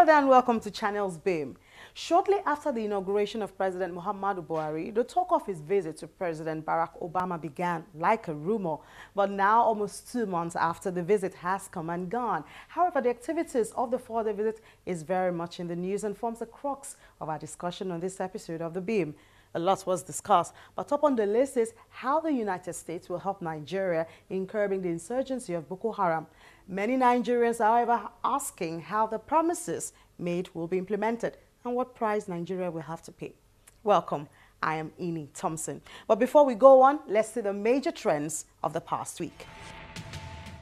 Hello there and welcome to Channels Beam. Shortly after the inauguration of President Muhammadu Buhari, the talk of his visit to President Barack Obama began like a rumor. But now, almost 2 months after, the visit has come and gone. However, the activities of the four-day visit is very much in the news and forms the crux of our discussion on this episode of The Beam. A lot was discussed, but top on the list is how the United States will help Nigeria in curbing the insurgency of Boko Haram. Many Nigerians, however, are asking how the promises made will be implemented and what price Nigeria will have to pay. Welcome, I am Ini Thompson. But before we go on, let's see the major trends of the past week.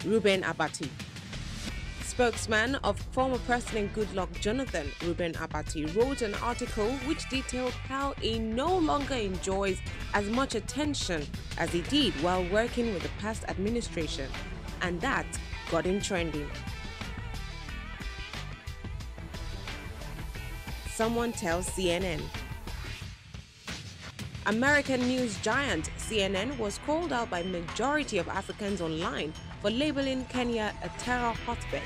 Reuben Abati. Spokesman of former President Goodluck Jonathan, Reuben Abati, wrote an article which detailed how he no longer enjoys as much attention as he did while working with the past administration, and that got him trending. Someone tells CNN. American news giant CNN was called out by majority of Africans online for labeling Kenya a terror hotbed.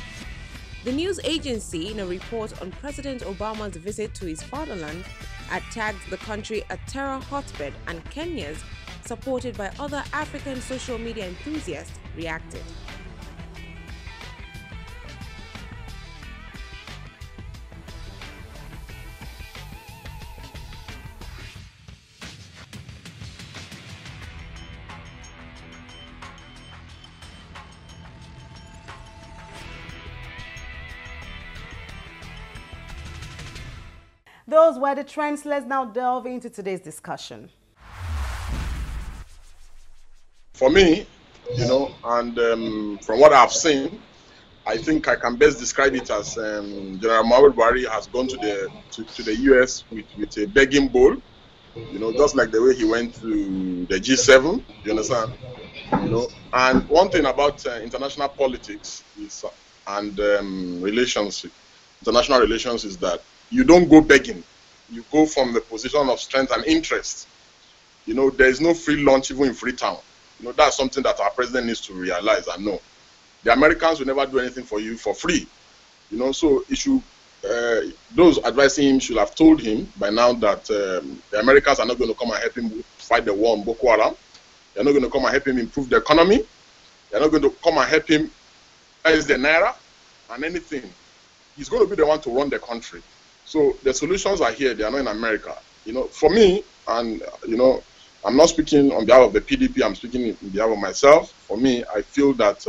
The news agency, in a report on President Obama's visit to his fatherland, had tagged the country a terror hotbed, and Kenyans, supported by other African social media enthusiasts, reacted. Those were the trends. Let's now delve into today's discussion. For me, and from what I've seen, I think I can best describe it as General Muhammadu Buhari has gone to the US with a begging bowl, just like the way he went to the G7. You understand? And one thing about international politics is and international relations is that you don't go begging. You go from the position of strength and interest. There is no free lunch even in Freetown. That's something that our president needs to realize and know. The Americans will never do anything for you for free. So it should, those advising him should have told him by now that the Americans are not going to come and help him fight the war on Boko Haram. They're not going to come and help him improve the economy. They're not going to come and help him raise the naira and anything. He's going to be the one to run the country. So the solutions are here. They are not in America. For me, and I'm not speaking on behalf of the PDP. I'm speaking on behalf of myself. For me, I feel that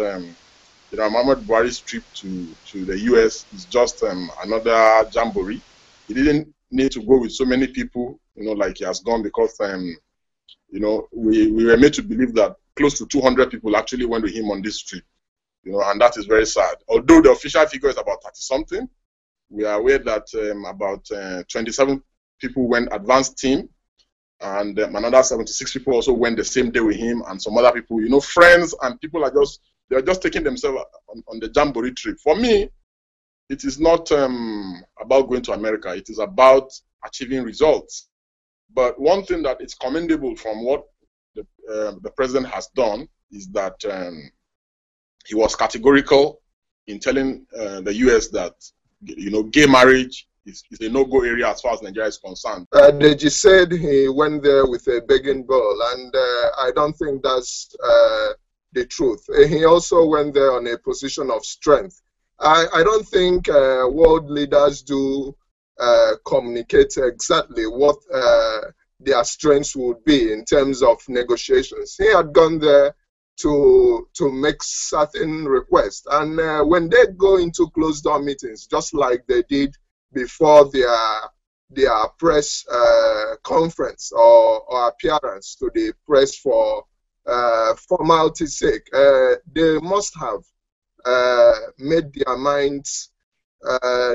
Muhammadu Buhari's trip to the US is just another jamboree. He didn't need to go with so many people, like he has gone, because we were made to believe that close to 200 people actually went with him on this trip. And that is very sad. Although the official figure is about 30-something. We are aware that about 27 people went advanced team, and another 76 people also went the same day with him, and some other people, friends and people are just taking themselves on the jamboree trip. For me, it is not about going to America. It is about achieving results. But one thing that is commendable from what the president has done is that he was categorical in telling the US that gay marriage is a no-go area as far as Nigeria is concerned. Deji said he went there with a begging bowl, and I don't think that's the truth. He also went there on a position of strength. I don't think world leaders do communicate exactly what their strengths would be in terms of negotiations. He had gone there to make certain requests, and when they go into closed door meetings, just like they did before their press conference or appearance to the press for formality's sake, they must have made their minds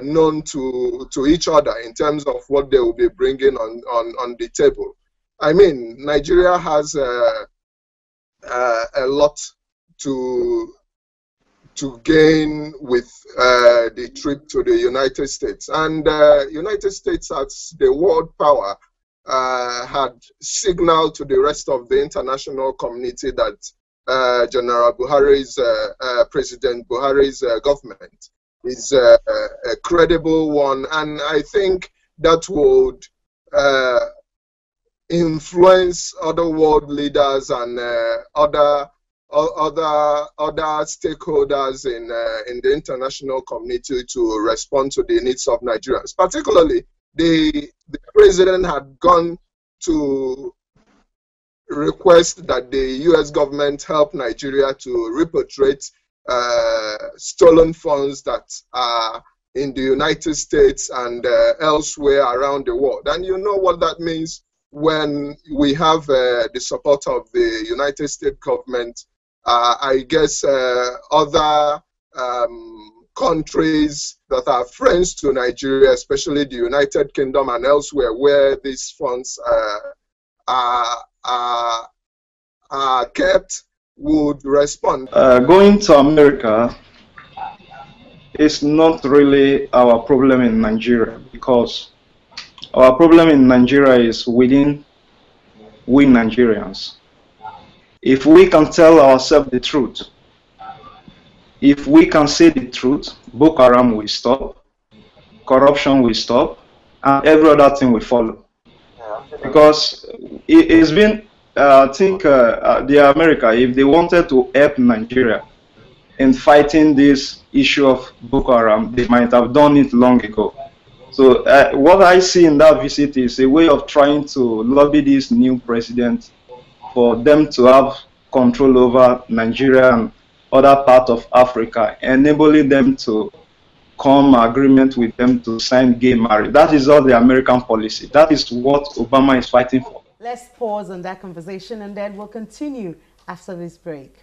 known to each other in terms of what they will be bringing on the table. I mean, Nigeria has a lot to gain with the trip to the United States, and United States as the world power had signaled to the rest of the international community that General Buhari's President Buhari's government is a credible one, and I think that would influence other world leaders and other stakeholders in the international community to respond to the needs of Nigerians. Particularly, the president had gone to request that the U.S. government help Nigeria to repatriate stolen funds that are in the United States and elsewhere around the world. And you know what that means when we have the support of the United States government. I guess other countries that are friends to Nigeria, especially the United Kingdom and elsewhere where these funds are kept, would respond. Going to America is not really our problem in Nigeria, because our problem in Nigeria is within we Nigerians. If we can tell ourselves the truth, if we can say the truth, Boko Haram will stop, corruption will stop, and every other thing will follow. Because it's been, I think, the America, if they wanted to help Nigeria in fighting this issue of Boko Haram, they might have done it long ago. So what I see in that visit is a way of trying to lobby this new president for them to have control over Nigeria and other parts of Africa, enabling them to come agreement with them to sign gay marriage. That is all the American policy. That is what Obama is fighting for. Let's pause on that conversation and then we'll continue after this break.